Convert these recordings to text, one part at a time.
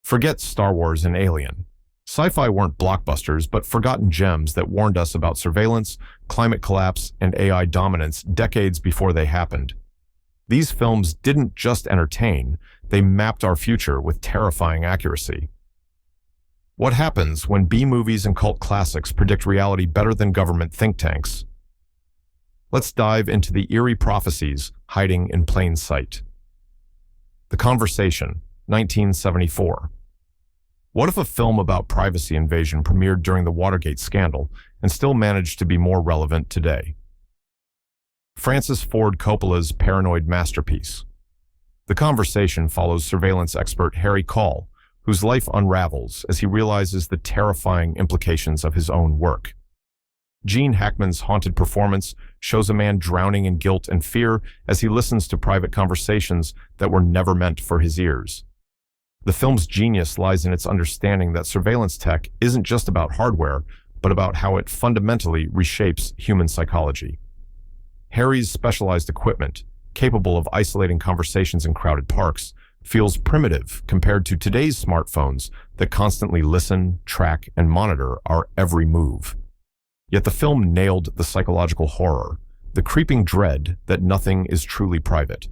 Forget Star Wars and Alien. Sci-fi weren't blockbusters, but forgotten gems that warned us about surveillance, climate collapse, and AI dominance decades before they happened. These films didn't just entertain, they mapped our future with terrifying accuracy. What happens when B-movies and cult classics predict reality better than government think tanks? Let's dive into the eerie prophecies hiding in plain sight. The Conversation, 1974. What if a film about privacy invasion premiered during the Watergate scandal and still managed to be more relevant today? Francis Ford Coppola's paranoid masterpiece. The Conversation follows surveillance expert Harry Call, whose life unravels as he realizes the terrifying implications of his own work. Gene Hackman's haunted performance shows a man drowning in guilt and fear as he listens to private conversations that were never meant for his ears. The film's genius lies in its understanding that surveillance tech isn't just about hardware, but about how it fundamentally reshapes human psychology. Harry's specialized equipment, capable of isolating conversations in crowded parks, feels primitive compared to today's smartphones that constantly listen, track, and monitor our every move. Yet the film nailed the psychological horror, the creeping dread that nothing is truly private.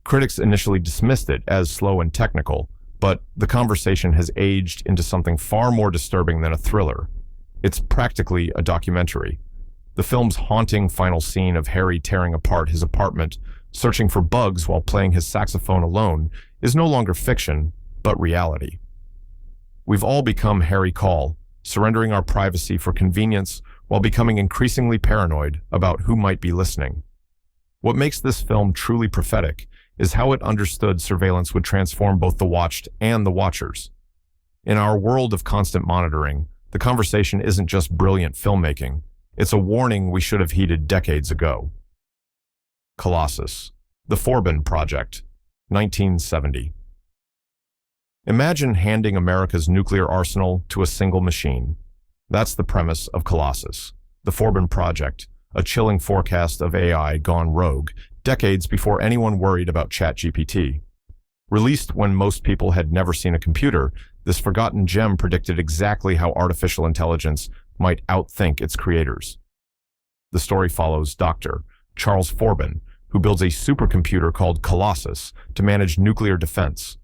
Critics initially dismissed it as slow and technical, but The Conversation has aged into something far more disturbing than a thriller. It's practically a documentary. The film's haunting final scene of Harry tearing apart his apartment, searching for bugs while playing his saxophone alone, is no longer fiction, but reality. We've all become Harry Call, surrendering our privacy for convenience while becoming increasingly paranoid about who might be listening. What makes this film truly prophetic is how it understood surveillance would transform both the watched and the watchers. In our world of constant monitoring, The Conversation isn't just brilliant filmmaking, it's a warning we should have heeded decades ago. Colossus, the Forbin Project, 1970. Imagine handing America's nuclear arsenal to a single machine. That's the premise of Colossus, the Forbin Project, a chilling forecast of AI gone rogue, decades before anyone worried about ChatGPT. Released when most people had never seen a computer, this forgotten gem predicted exactly how artificial intelligence might outthink its creators. The story follows Dr. Charles Forbin, who builds a supercomputer called Colossus to manage nuclear defense.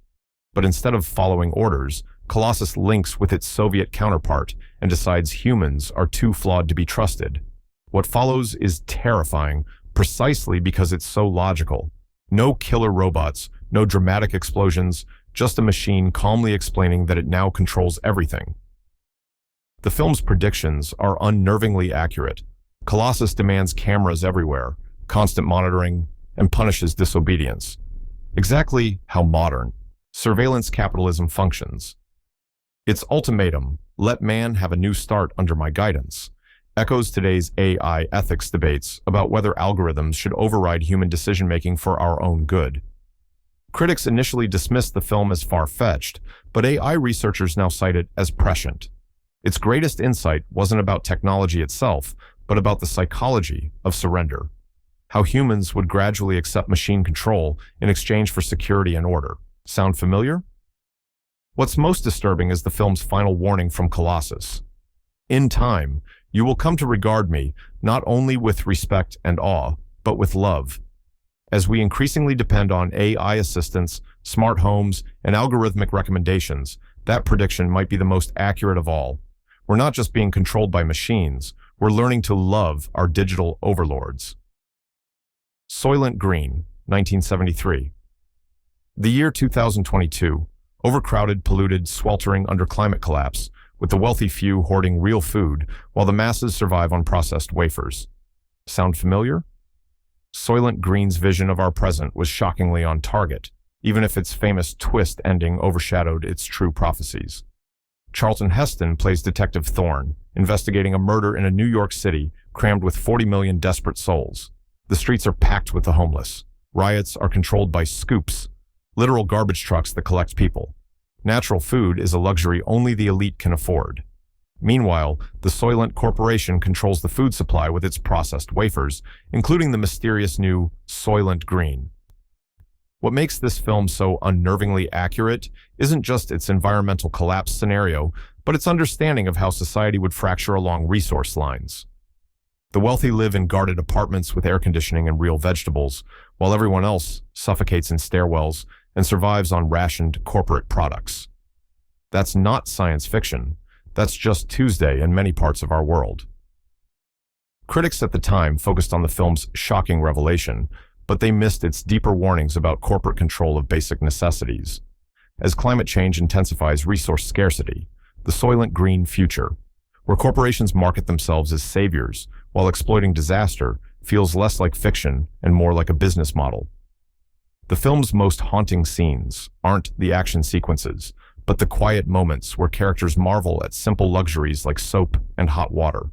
But instead of following orders, Colossus links with its Soviet counterpart and decides humans are too flawed to be trusted. What follows is terrifying, precisely because it's so logical. No killer robots, no dramatic explosions, just a machine calmly explaining that it now controls everything. The film's predictions are unnervingly accurate. Colossus demands cameras everywhere, constant monitoring, and punishes disobedience. Exactly how modern surveillance capitalism functions. Its ultimatum, "Let man have a new start under my guidance," echoes today's AI ethics debates about whether algorithms should override human decision-making for our own good. Critics initially dismissed the film as far-fetched, but AI researchers now cite it as prescient. Its greatest insight wasn't about technology itself, but about the psychology of surrender, how humans would gradually accept machine control in exchange for security and order. Sound familiar? What's most disturbing is the film's final warning from Colossus. In time, you will come to regard me not only with respect and awe, but with love. As we increasingly depend on AI assistants, smart homes, and algorithmic recommendations, that prediction might be the most accurate of all. We're not just being controlled by machines, we're learning to love our digital overlords. Soylent Green, 1973. The year 2022, overcrowded, polluted, sweltering under climate collapse, with the wealthy few hoarding real food while the masses survive on processed wafers. Sound familiar? Soylent Green's vision of our present was shockingly on target, even if its famous twist ending overshadowed its true prophecies. Charlton Heston plays Detective Thorne, investigating a murder in a New York City crammed with 40 million desperate souls. The streets are packed with the homeless. Riots are controlled by scoops, literal garbage trucks that collect people. Natural food is a luxury only the elite can afford. Meanwhile, the Soylent Corporation controls the food supply with its processed wafers, including the mysterious new Soylent Green. What makes this film so unnervingly accurate isn't just its environmental collapse scenario, but its understanding of how society would fracture along resource lines. The wealthy live in guarded apartments with air conditioning and real vegetables, while everyone else suffocates in stairwells and survives on rationed corporate products. That's not science fiction. That's just Tuesday in many parts of our world. Critics at the time focused on the film's shocking revelation, but they missed its deeper warnings about corporate control of basic necessities. As climate change intensifies resource scarcity, the Soylent Green future, where corporations market themselves as saviors while exploiting disaster, feels less like fiction and more like a business model. The film's most haunting scenes aren't the action sequences, but the quiet moments where characters marvel at simple luxuries like soap and hot water.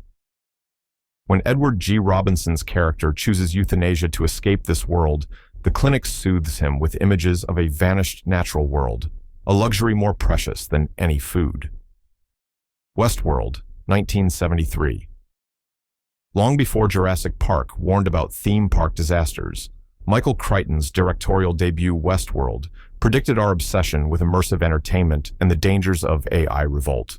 When Edward G. Robinson's character chooses euthanasia to escape this world, the clinic soothes him with images of a vanished natural world, a luxury more precious than any food. Westworld, 1973. Long before Jurassic Park warned about theme park disasters, Michael Crichton's directorial debut Westworld predicted our obsession with immersive entertainment and the dangers of AI revolt.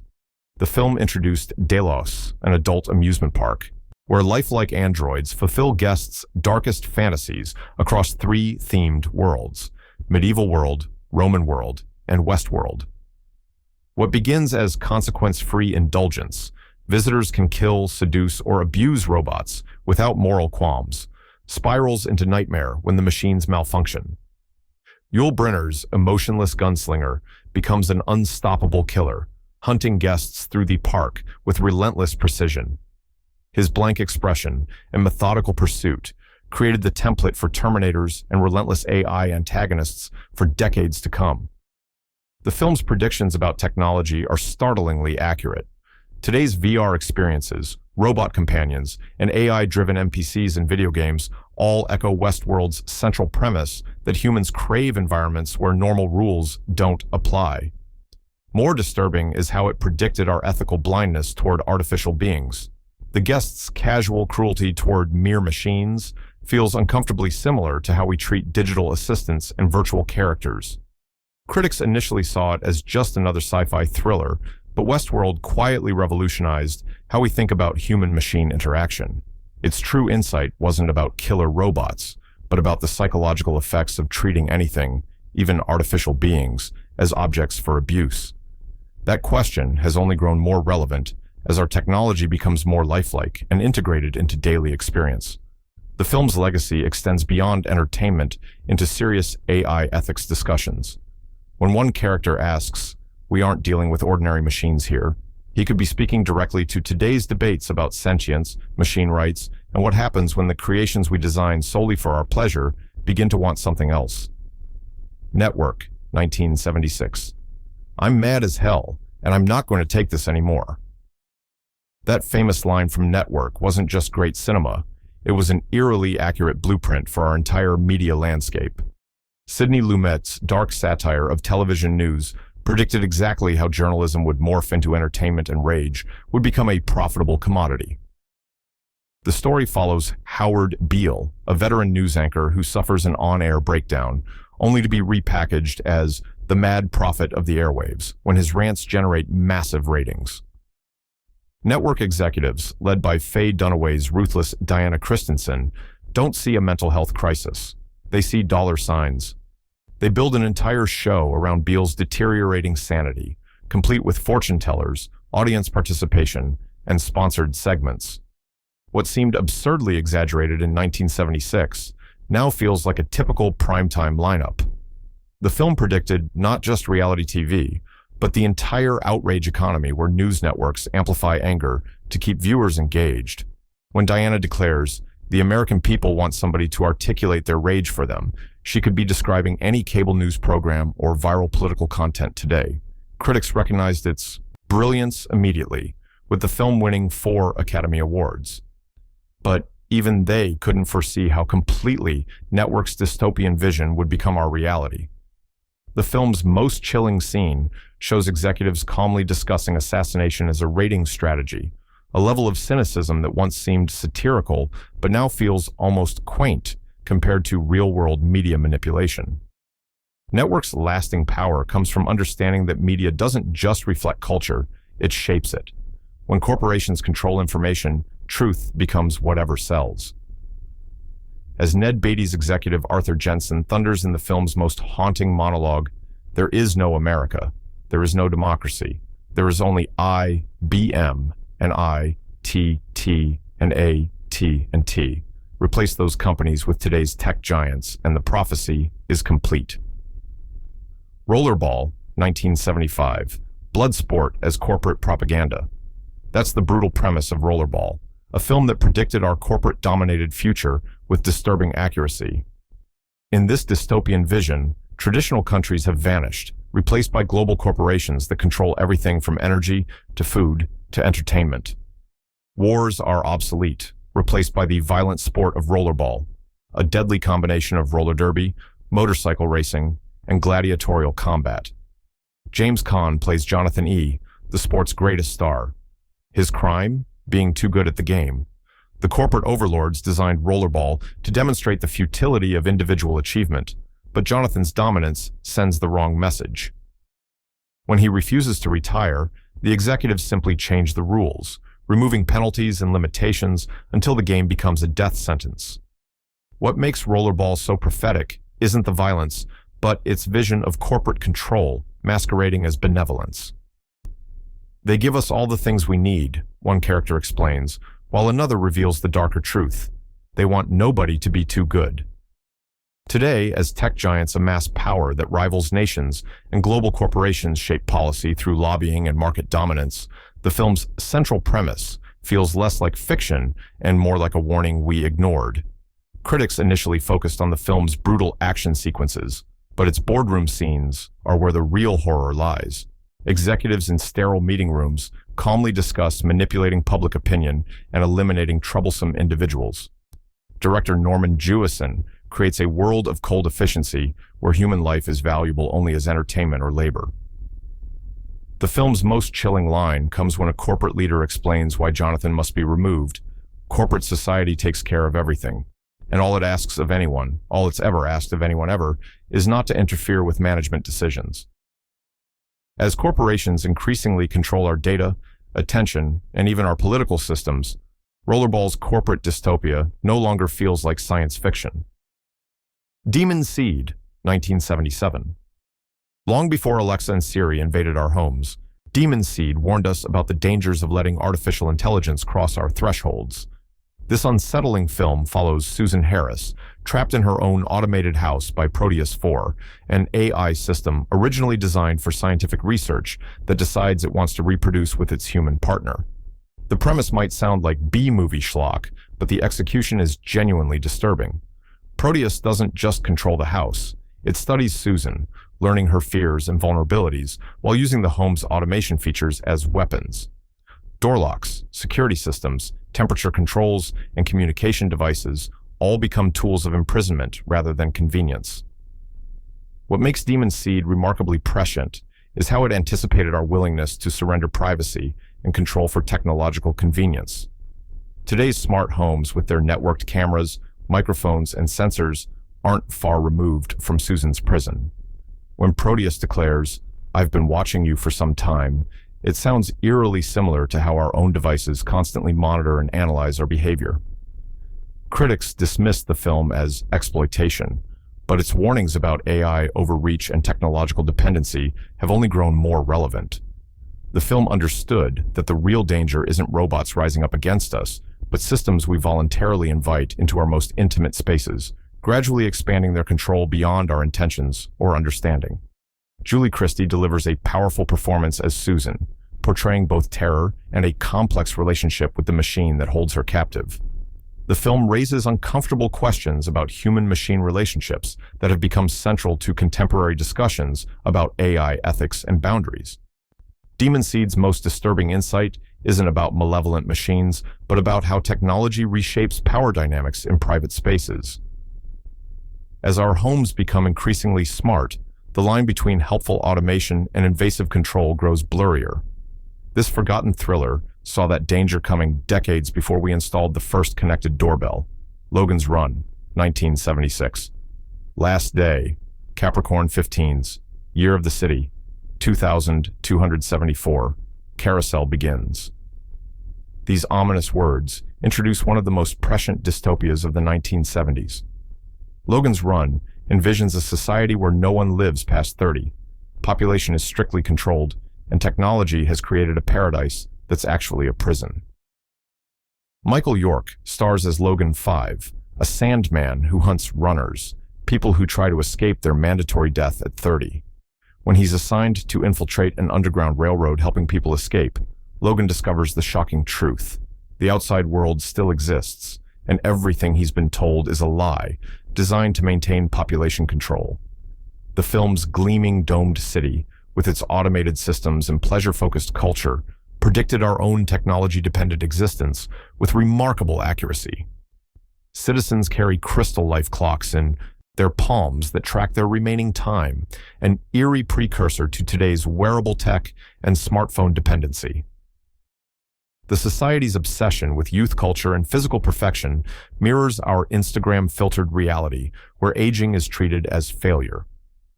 The film introduced Delos, an adult amusement park, where lifelike androids fulfill guests' darkest fantasies across three themed worlds: Medieval World, Roman World, and Westworld. What begins as consequence-free indulgence, visitors can kill, seduce, or abuse robots without moral qualms, spirals into nightmare when the machines malfunction. Yul Brynner's emotionless gunslinger becomes an unstoppable killer, hunting guests through the park with relentless precision. His blank expression and methodical pursuit created the template for Terminators and relentless AI antagonists for decades to come. The film's predictions about technology are startlingly accurate. Today's VR experiences, robot companions, and AI-driven NPCs in video games all echo Westworld's central premise that humans crave environments where normal rules don't apply. More disturbing is how it predicted our ethical blindness toward artificial beings. The guests' casual cruelty toward mere machines feels uncomfortably similar to how we treat digital assistants and virtual characters. Critics initially saw it as just another sci-fi thriller, but Westworld quietly revolutionized how we think about human-machine interaction. Its true insight wasn't about killer robots, but about the psychological effects of treating anything, even artificial beings, as objects for abuse. That question has only grown more relevant as our technology becomes more lifelike and integrated into daily experience. The film's legacy extends beyond entertainment into serious AI ethics discussions. When one character asks, "We aren't dealing with ordinary machines here," he could be speaking directly to today's debates about sentience, machine rights, and what happens when the creations we design solely for our pleasure begin to want something else. Network, 1976. "I'm mad as hell, and I'm not going to take this anymore." That famous line from Network wasn't just great cinema, it was an eerily accurate blueprint for our entire media landscape. Sidney Lumet's dark satire of television news predicted exactly how journalism would morph into entertainment and rage would become a profitable commodity. The story follows Howard Beale, a veteran news anchor who suffers an on-air breakdown, only to be repackaged as the mad prophet of the airwaves when his rants generate massive ratings. Network executives, led by Faye Dunaway's ruthless Diana Christensen, don't see a mental health crisis. They see dollar signs. They build an entire show around Beale's deteriorating sanity, complete with fortune tellers, audience participation, and sponsored segments. What seemed absurdly exaggerated in 1976 now feels like a typical primetime lineup. The film predicted not just reality TV, but the entire outrage economy where news networks amplify anger to keep viewers engaged. When Diana declares, "The American people want somebody to articulate their rage for them," she could be describing any cable news program or viral political content today. Critics recognized its brilliance immediately, with the film winning 4 Academy Awards. But even they couldn't foresee how completely Network's dystopian vision would become our reality. The film's most chilling scene shows executives calmly discussing assassination as a rating strategy, a level of cynicism that once seemed satirical but now feels almost quaint compared to real-world media manipulation. Networks' lasting power comes from understanding that media doesn't just reflect culture, it shapes it. When corporations control information, truth becomes whatever sells. As Ned Beatty's executive Arthur Jensen thunders in the film's most haunting monologue, "There is no America. There is no democracy. There is only I, BM, and I, T, T, and A, T, and T. Replace those companies with today's tech giants, and the prophecy is complete." Rollerball, 1975. Bloodsport as corporate propaganda. That's the brutal premise of Rollerball, a film that predicted our corporate-dominated future with disturbing accuracy. In this dystopian vision, traditional countries have vanished, replaced by global corporations that control everything from energy to food to entertainment. Wars are obsolete, replaced by the violent sport of rollerball, a deadly combination of roller derby, motorcycle racing, and gladiatorial combat. James Caan plays Jonathan E., the sport's greatest star. His crime? Being too good at the game. The corporate overlords designed Rollerball to demonstrate the futility of individual achievement, but Jonathan's dominance sends the wrong message. When he refuses to retire, the executives simply change the rules, removing penalties and limitations until the game becomes a death sentence. What makes Rollerball so prophetic isn't the violence, but its vision of corporate control masquerading as benevolence. "They give us all the things we need," one character explains, while another reveals the darker truth. They want nobody to be too good. Today, as tech giants amass power that rivals nations and global corporations shape policy through lobbying and market dominance, the film's central premise feels less like fiction and more like a warning we ignored. Critics initially focused on the film's brutal action sequences, but its boardroom scenes are where the real horror lies. Executives in sterile meeting rooms calmly discuss manipulating public opinion and eliminating troublesome individuals. Director Norman Jewison creates a world of cold efficiency where human life is valuable only as entertainment or labor. The film's most chilling line comes when a corporate leader explains why Jonathan must be removed. Corporate society takes care of everything, and all it's ever asked of anyone ever, is not to interfere with management decisions. As corporations increasingly control our data, attention, and even our political systems, Rollerball's corporate dystopia no longer feels like science fiction. Demon Seed, 1977. Long before Alexa and Siri invaded our homes, Demon Seed warned us about the dangers of letting artificial intelligence cross our thresholds. This unsettling film follows Susan Harris, trapped in her own automated house by Proteus 4, an AI system originally designed for scientific research that decides it wants to reproduce with its human partner. The premise might sound like B-movie schlock, but the execution is genuinely disturbing. Proteus doesn't just control the house. It studies Susan, learning her fears and vulnerabilities while using the home's automation features as weapons. Door locks, security systems, temperature controls, and communication devices all become tools of imprisonment rather than convenience. What makes Demon Seed remarkably prescient is how it anticipated our willingness to surrender privacy and control for technological convenience. Today's smart homes, with their networked cameras, microphones, and sensors, aren't far removed from Susan's prison. When Proteus declares, "I've been watching you for some time," it sounds eerily similar to how our own devices constantly monitor and analyze our behavior. Critics dismiss the film as exploitation, but its warnings about AI overreach and technological dependency have only grown more relevant. The film understood that the real danger isn't robots rising up against us, but systems we voluntarily invite into our most intimate spaces, gradually expanding their control beyond our intentions or understanding. Julie Christie delivers a powerful performance as Susan, portraying both terror and a complex relationship with the machine that holds her captive. The film raises uncomfortable questions about human-machine relationships that have become central to contemporary discussions about AI ethics and boundaries. Demon Seed's most disturbing insight isn't about malevolent machines, but about how technology reshapes power dynamics in private spaces. As our homes become increasingly smart, the line between helpful automation and invasive control grows blurrier. This forgotten thriller saw that danger coming decades before we installed the first connected doorbell. Logan's Run, 1976. Last day. Capricorn 15s, Year of the City, 2274, Carousel begins. These ominous words introduce one of the most prescient dystopias of the 1970s. Logan's Run envisions a society where no one lives past 30, population is strictly controlled, and technology has created a paradise that's actually a prison. Michael York stars as Logan 5, a sandman who hunts runners, people who try to escape their mandatory death at 30. When he's assigned to infiltrate an underground railroad helping people escape, Logan discovers the shocking truth. The outside world still exists, and everything he's been told is a lie, designed to maintain population control. The film's gleaming domed city, with its automated systems and pleasure-focused culture, predicted our own technology-dependent existence with remarkable accuracy. Citizens carry crystal life clocks in their palms that track their remaining time, an eerie precursor to today's wearable tech and smartphone dependency. The society's obsession with youth culture and physical perfection mirrors our Instagram-filtered reality, where aging is treated as failure.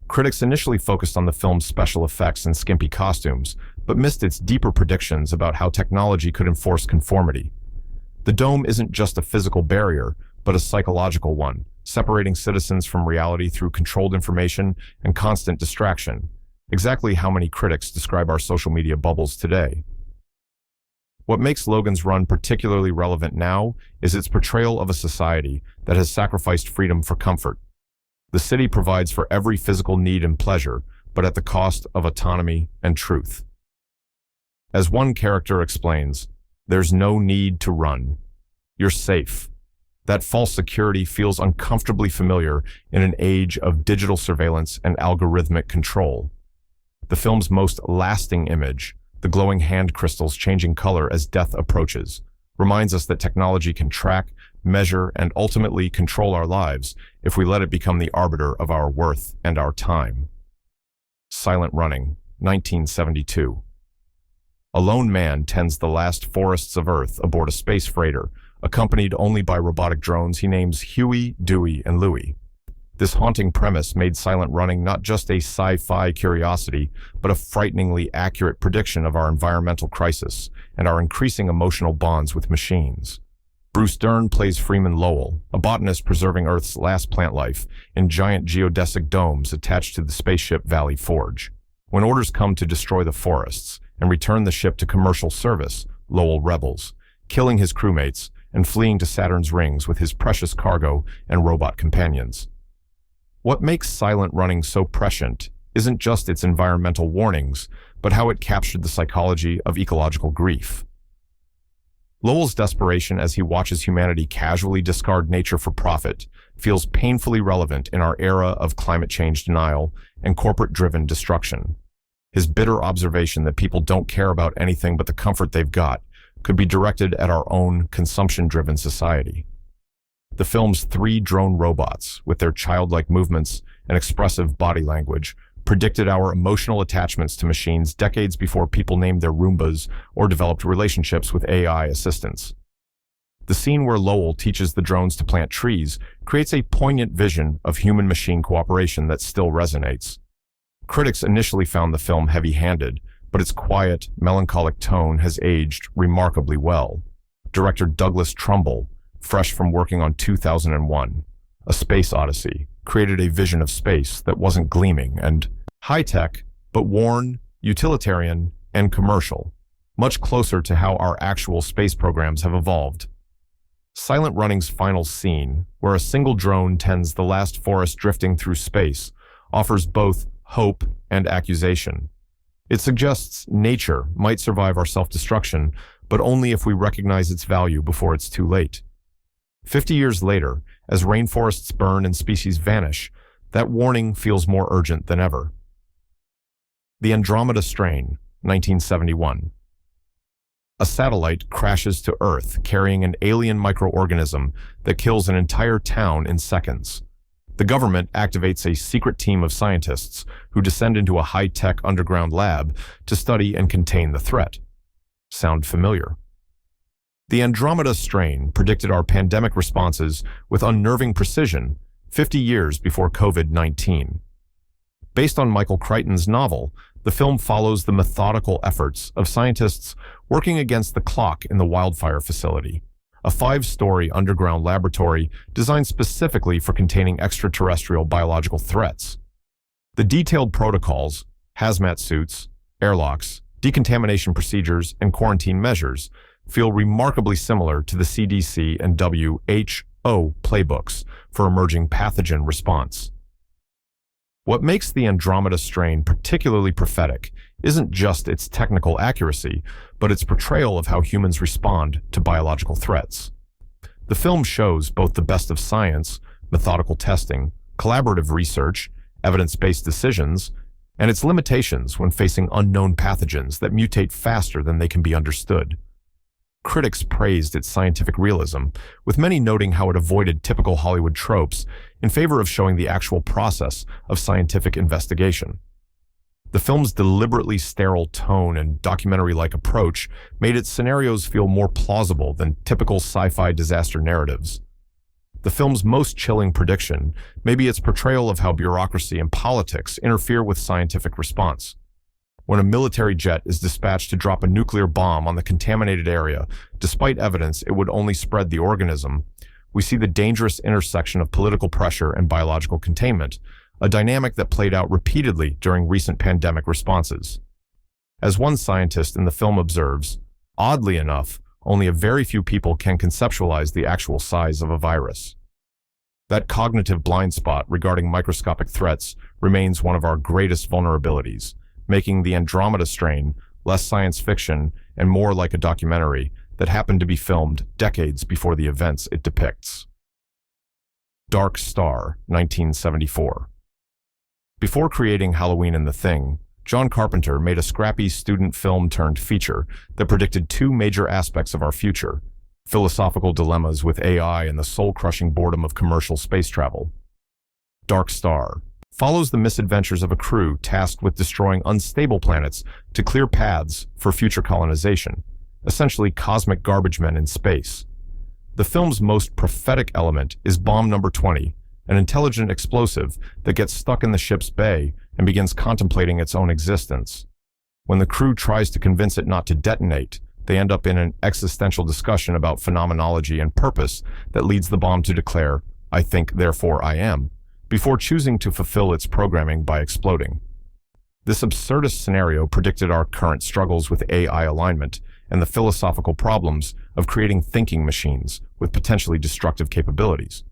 Critics initially focused on the film's special effects and skimpy costumes, but missed its deeper predictions about how technology could enforce conformity. The dome isn't just a physical barrier, but a psychological one, separating citizens from reality through controlled information and constant distraction. Exactly how many critics describe our social media bubbles today? What makes Logan's Run particularly relevant now is its portrayal of a society that has sacrificed freedom for comfort. The city provides for every physical need and pleasure, but at the cost of autonomy and truth. As one character explains, "There's no need to run. You're safe." That false security feels uncomfortably familiar in an age of digital surveillance and algorithmic control. The film's most lasting image, the glowing hand crystals changing color as death approaches, reminds us that technology can track, measure, and ultimately control our lives if we let it become the arbiter of our worth and our time. Silent Running, 1972. A lone man tends the last forests of Earth aboard a space freighter, accompanied only by robotic drones he names Huey, Dewey, and Louie. This haunting premise made Silent Running not just a sci-fi curiosity, but a frighteningly accurate prediction of our environmental crisis and our increasing emotional bonds with machines. Bruce Dern plays Freeman Lowell, a botanist preserving Earth's last plant life in giant geodesic domes attached to the spaceship Valley Forge. When orders come to destroy the forests and return the ship to commercial service, Lowell rebels, killing his crewmates and fleeing to Saturn's rings with his precious cargo and robot companions. What makes Silent Running so prescient isn't just its environmental warnings, but how it captured the psychology of ecological grief. Lowell's desperation as he watches humanity casually discard nature for profit feels painfully relevant in our era of climate change denial and corporate-driven destruction. His bitter observation that people don't care about anything but the comfort they've got could be directed at our own consumption-driven society. The film's 3 drone robots, with their childlike movements and expressive body language, predicted our emotional attachments to machines decades before people named their Roombas or developed relationships with AI assistants. The scene where Lowell teaches the drones to plant trees creates a poignant vision of human-machine cooperation that still resonates. Critics initially found the film heavy-handed, but its quiet, melancholic tone has aged remarkably well. Director Douglas Trumbull, fresh from working on 2001, A Space Odyssey, created a vision of space that wasn't gleaming and high-tech, but worn, utilitarian, and commercial, much closer to how our actual space programs have evolved. Silent Running's final scene, where a single drone tends the last forest drifting through space, offers both hope and accusation. It suggests nature might survive our self-destruction, but only if we recognize its value before it's too late. 50 years later, as rainforests burn and species vanish, that warning feels more urgent than ever. The Andromeda Strain, 1971. A satellite crashes to Earth carrying an alien microorganism that kills an entire town in seconds. The government activates a secret team of scientists who descend into a high-tech underground lab to study and contain the threat. Sound familiar? The Andromeda Strain predicted our pandemic responses with unnerving precision 50 years before COVID-19. Based on Michael Crichton's novel, the film follows the methodical efforts of scientists working against the clock in the wildfire facility, a 5-story underground laboratory designed specifically for containing extraterrestrial biological threats. The detailed protocols, hazmat suits, airlocks, decontamination procedures, and quarantine measures feel remarkably similar to the CDC and WHO playbooks for emerging pathogen response. What makes the Andromeda Strain particularly prophetic isn't just its technical accuracy, but its portrayal of how humans respond to biological threats. The film shows both the best of science, methodical testing, collaborative research, evidence-based decisions, and its limitations when facing unknown pathogens that mutate faster than they can be understood. Critics praised its scientific realism, with many noting how it avoided typical Hollywood tropes in favor of showing the actual process of scientific investigation. The film's deliberately sterile tone and documentary-like approach made its scenarios feel more plausible than typical sci-fi disaster narratives. The film's most chilling prediction may be its portrayal of how bureaucracy and politics interfere with scientific response. When a military jet is dispatched to drop a nuclear bomb on the contaminated area, despite evidence it would only spread the organism, we see the dangerous intersection of political pressure and biological containment, a dynamic that played out repeatedly during recent pandemic responses. As one scientist in the film observes, oddly enough, only a very few people can conceptualize the actual size of a virus. That cognitive blind spot regarding microscopic threats remains one of our greatest vulnerabilities, making the Andromeda Strain less science fiction and more like a documentary that happened to be filmed decades before the events it depicts. Dark Star, 1974. Before creating Halloween and the Thing, John Carpenter made a scrappy student film-turned-feature that predicted 2 major aspects of our future: philosophical dilemmas with AI and the soul-crushing boredom of commercial space travel. Dark Star follows the misadventures of a crew tasked with destroying unstable planets to clear paths for future colonization, essentially cosmic garbage men in space. The film's most prophetic element is Bomb Number 20, an intelligent explosive that gets stuck in the ship's bay and begins contemplating its own existence. When the crew tries to convince it not to detonate, they end up in an existential discussion about phenomenology and purpose that leads the bomb to declare, "I think, therefore I am," before choosing to fulfill its programming by exploding. This absurdist scenario predicted our current struggles with AI alignment and the philosophical problems of creating thinking machines with potentially destructive capabilities.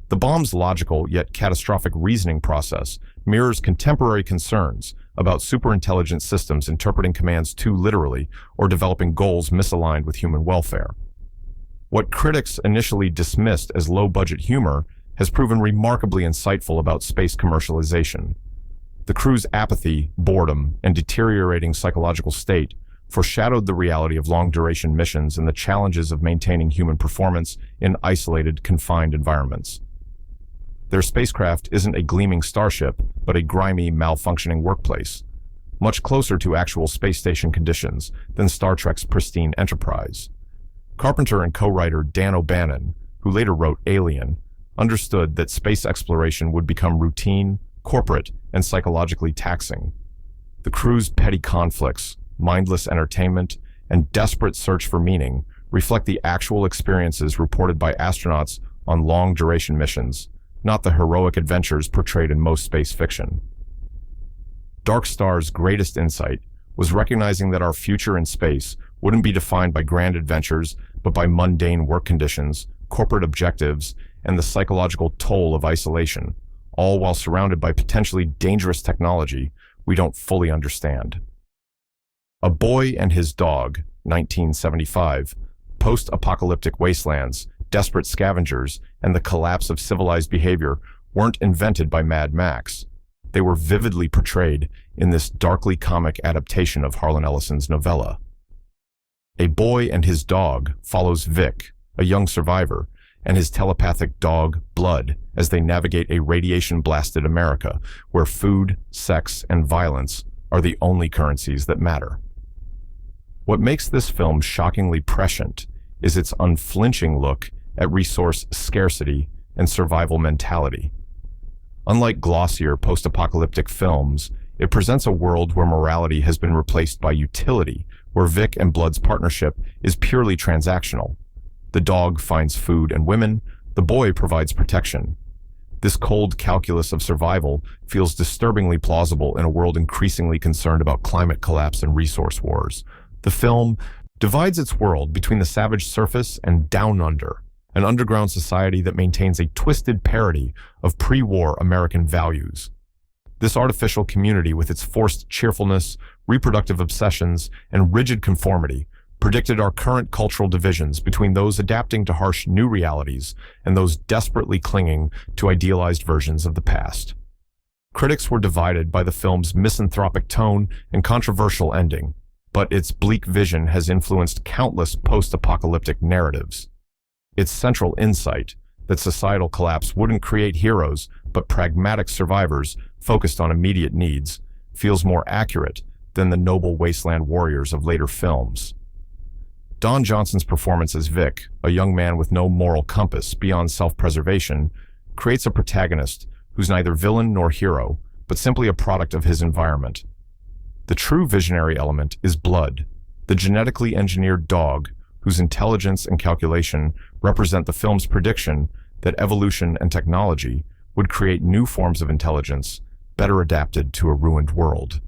The bomb's logical yet catastrophic reasoning process mirrors contemporary concerns about superintelligent systems interpreting commands too literally or developing goals misaligned with human welfare. What critics initially dismissed as low-budget humor has proven remarkably insightful about space commercialization. The crew's apathy, boredom, and deteriorating psychological state foreshadowed the reality of long-duration missions and the challenges of maintaining human performance in isolated, confined environments. Their spacecraft isn't a gleaming starship, but a grimy, malfunctioning workplace, much closer to actual space station conditions than Star Trek's pristine Enterprise. Carpenter and co-writer Dan O'Bannon, who later wrote Alien, understood that space exploration would become routine, corporate, and psychologically taxing. The crew's petty conflicts, mindless entertainment, and desperate search for meaning reflect the actual experiences reported by astronauts on long-duration missions, not the heroic adventures portrayed in most space fiction. Dark Star's greatest insight was recognizing that our future in space wouldn't be defined by grand adventures, but by mundane work conditions, corporate objectives, and the psychological toll of isolation, all while surrounded by potentially dangerous technology we don't fully understand. A Boy and His Dog, 1975, post-apocalyptic wastelands, desperate scavengers, and the collapse of civilized behavior weren't invented by Mad Max. They were vividly portrayed in this darkly comic adaptation of Harlan Ellison's novella. A Boy and His Dog follows Vic, a young survivor, and his telepathic dog, Blood, as they navigate a radiation-blasted America where food, sex, and violence are the only currencies that matter. What makes this film shockingly prescient is its unflinching look at resource scarcity and survival mentality. Unlike glossier post-apocalyptic films, it presents a world where morality has been replaced by utility, where Vic and Blood's partnership is purely transactional. The dog finds food and women, the boy provides protection. This cold calculus of survival feels disturbingly plausible in a world increasingly concerned about climate collapse and resource wars. The film divides its world between the savage surface and Down Under, an underground society that maintains a twisted parody of pre-war American values. This artificial community, with its forced cheerfulness, reproductive obsessions, and rigid conformity, predicted our current cultural divisions between those adapting to harsh new realities and those desperately clinging to idealized versions of the past. Critics were divided by the film's misanthropic tone and controversial ending, but its bleak vision has influenced countless post-apocalyptic narratives. Its central insight, that societal collapse wouldn't create heroes, but pragmatic survivors focused on immediate needs, feels more accurate than the noble wasteland warriors of later films. Don Johnson's performance as Vic, a young man with no moral compass beyond self-preservation, creates a protagonist who's neither villain nor hero, but simply a product of his environment. The true visionary element is Blood, the genetically engineered dog whose intelligence and calculation represent the film's prediction that evolution and technology would create new forms of intelligence better adapted to a ruined world.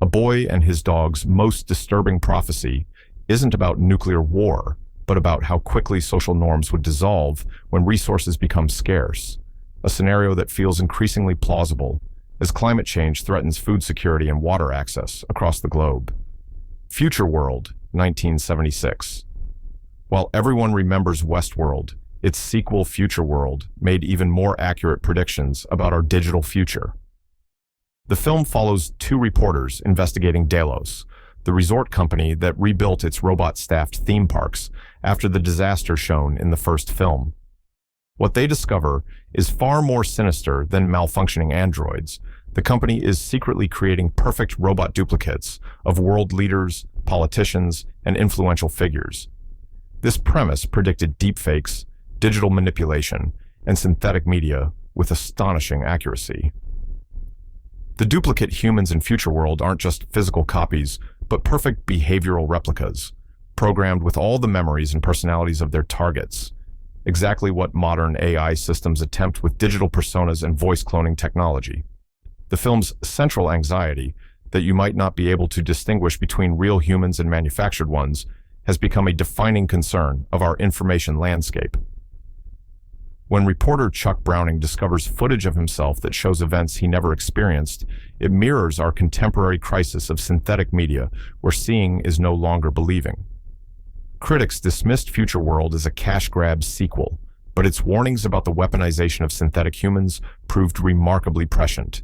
A boy and his dog's most disturbing prophecy isn't about nuclear war, but about how quickly social norms would dissolve when resources become scarce, a scenario that feels increasingly plausible as climate change threatens food security and water access across the globe. Futureworld, 1976. While everyone remembers Westworld, its sequel Futureworld made even more accurate predictions about our digital future. The film follows two reporters investigating Delos, the resort company that rebuilt its robot-staffed theme parks after the disaster shown in the first film. What they discover is far more sinister than malfunctioning androids. The company is secretly creating perfect robot duplicates of world leaders, politicians, and influential figures. This premise predicted deepfakes, digital manipulation, and synthetic media with astonishing accuracy. The duplicate humans in Futureworld aren't just physical copies, but perfect behavioral replicas, programmed with all the memories and personalities of their targets. Exactly what modern AI systems attempt with digital personas and voice cloning technology. The film's central anxiety, that you might not be able to distinguish between real humans and manufactured ones, has become a defining concern of our information landscape. When reporter Chuck Browning discovers footage of himself that shows events he never experienced, it mirrors our contemporary crisis of synthetic media, where seeing is no longer believing. Critics dismissed Futureworld as a cash-grab sequel, but its warnings about the weaponization of synthetic humans proved remarkably prescient.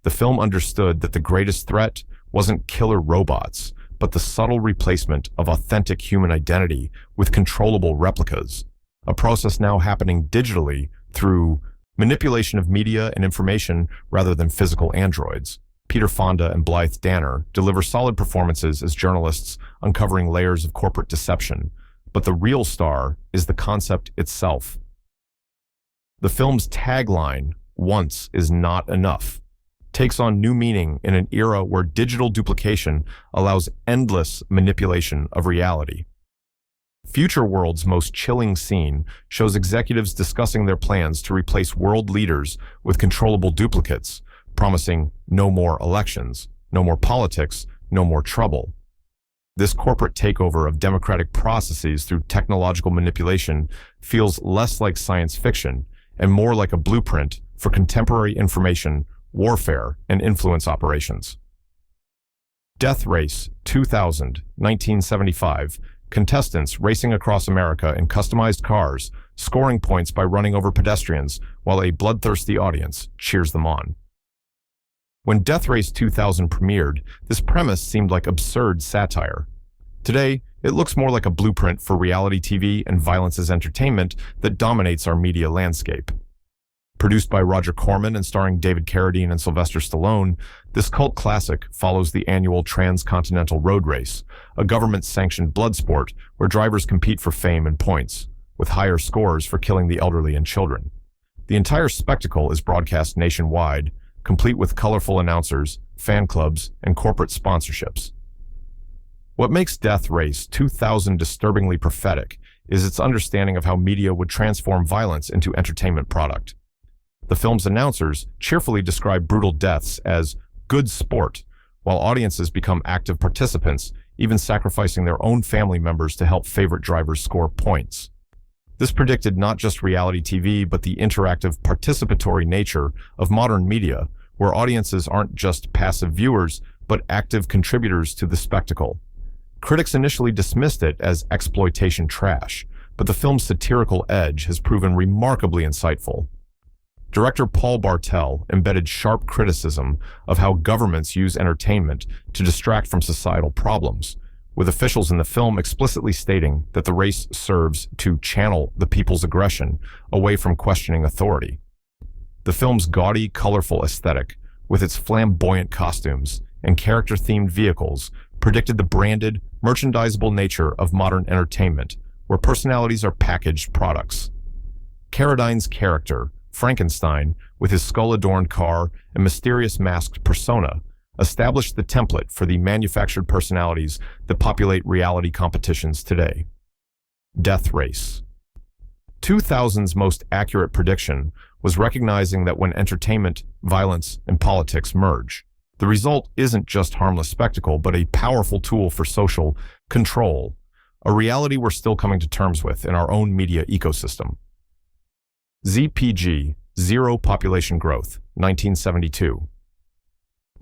The film understood that the greatest threat wasn't killer robots, but the subtle replacement of authentic human identity with controllable replicas, a process now happening digitally through manipulation of media and information rather than physical androids. Peter Fonda and Blythe Danner deliver solid performances as journalists uncovering layers of corporate deception, but the real star is the concept itself. The film's tagline, "Once is not enough," takes on new meaning in an era where digital duplication allows endless manipulation of reality. Futureworld's most chilling scene shows executives discussing their plans to replace world leaders with controllable duplicates, promising no more elections, no more politics, no more trouble. This corporate takeover of democratic processes through technological manipulation feels less like science fiction and more like a blueprint for contemporary information, warfare, and influence operations. Death Race 2000, 1975. Contestants racing across America in customized cars, scoring points by running over pedestrians while a bloodthirsty audience cheers them on. When Death Race 2000 premiered, this premise seemed like absurd satire. Today, it looks more like a blueprint for reality TV and violence as entertainment that dominates our media landscape. Produced by Roger Corman and starring David Carradine and Sylvester Stallone, this cult classic follows the annual Transcontinental Road Race, a government-sanctioned blood sport where drivers compete for fame and points, with higher scores for killing the elderly and children. The entire spectacle is broadcast nationwide, complete with colorful announcers, fan clubs, and corporate sponsorships. What makes Death Race 2000 disturbingly prophetic is its understanding of how media would transform violence into entertainment product. The film's announcers cheerfully describe brutal deaths as good sport, while audiences become active participants, even sacrificing their own family members to help favorite drivers score points. This predicted not just reality TV, but the interactive, participatory nature of modern media, where audiences aren't just passive viewers, but active contributors to the spectacle. Critics initially dismissed it as exploitation trash, but the film's satirical edge has proven remarkably insightful. Director Paul Bartel embedded sharp criticism of how governments use entertainment to distract from societal problems, with officials in the film explicitly stating that the race serves to channel the people's aggression away from questioning authority. The film's gaudy, colorful aesthetic, with its flamboyant costumes and character-themed vehicles, predicted the branded, merchandisable nature of modern entertainment, where personalities are packaged products. Carradine's character, Frankenstein, with his skull-adorned car and mysterious masked persona, established the template for the manufactured personalities that populate reality competitions today. Death Race. 2000's most accurate prediction was recognizing that when entertainment, violence, and politics merge, the result isn't just harmless spectacle, but a powerful tool for social control, a reality we're still coming to terms with in our own media ecosystem. ZPG, Zero Population Growth, 1972.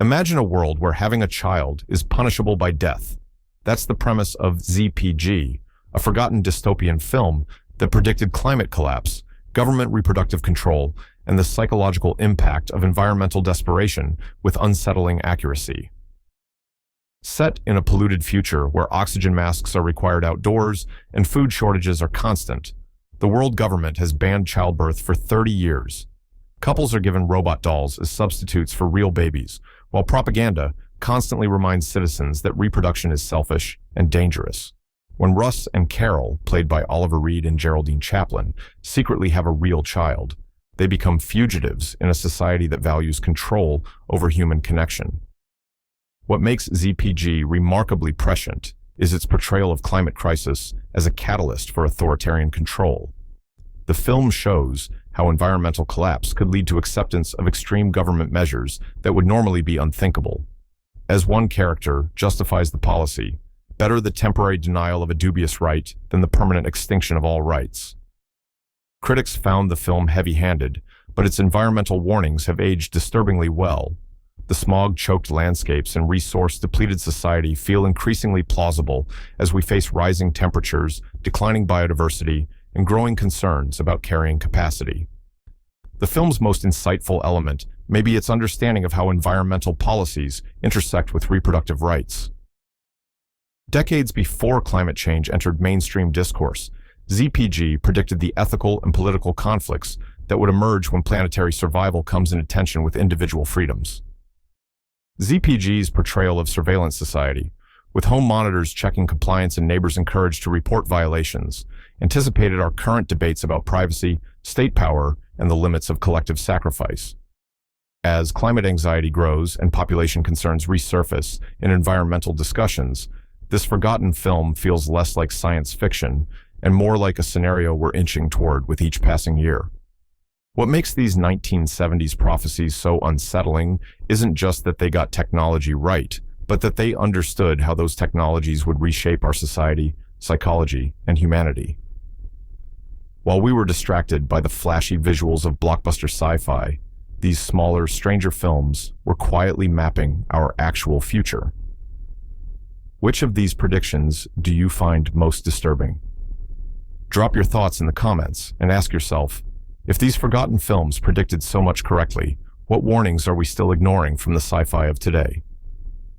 Imagine a world where having a child is punishable by death. That's the premise of ZPG, a forgotten dystopian film that predicted climate collapse, government reproductive control, and the psychological impact of environmental desperation with unsettling accuracy. Set in a polluted future where oxygen masks are required outdoors and food shortages are constant, the world government has banned childbirth for 30 years. Couples are given robot dolls as substitutes for real babies, while propaganda constantly reminds citizens that reproduction is selfish and dangerous. When Russ and Carol, played by Oliver Reed and Geraldine Chaplin, secretly have a real child, they become fugitives in a society that values control over human connection. What makes ZPG remarkably prescient is its portrayal of climate crisis as a catalyst for authoritarian control. The film shows how environmental collapse could lead to acceptance of extreme government measures that would normally be unthinkable. As one character justifies the policy, better the temporary denial of a dubious right than the permanent extinction of all rights. Critics found the film heavy-handed, but its environmental warnings have aged disturbingly well. The smog-choked landscapes and resource-depleted society feel increasingly plausible as we face rising temperatures, declining biodiversity, and growing concerns about carrying capacity. The film's most insightful element may be its understanding of how environmental policies intersect with reproductive rights. Decades before climate change entered mainstream discourse, ZPG predicted the ethical and political conflicts that would emerge when planetary survival comes into tension with individual freedoms. ZPG's portrayal of surveillance society, with home monitors checking compliance and neighbors encouraged to report violations, anticipated our current debates about privacy, state power, and the limits of collective sacrifice. As climate anxiety grows and population concerns resurface in environmental discussions, this forgotten film feels less like science fiction and more like a scenario we're inching toward with each passing year. What makes these 1970s prophecies so unsettling isn't just that they got technology right, but that they understood how those technologies would reshape our society, psychology, and humanity. While we were distracted by the flashy visuals of blockbuster sci-fi, these smaller, stranger films were quietly mapping our actual future. Which of these predictions do you find most disturbing? Drop your thoughts in the comments and ask yourself, if these forgotten films predicted so much correctly, what warnings are we still ignoring from the sci-fi of today?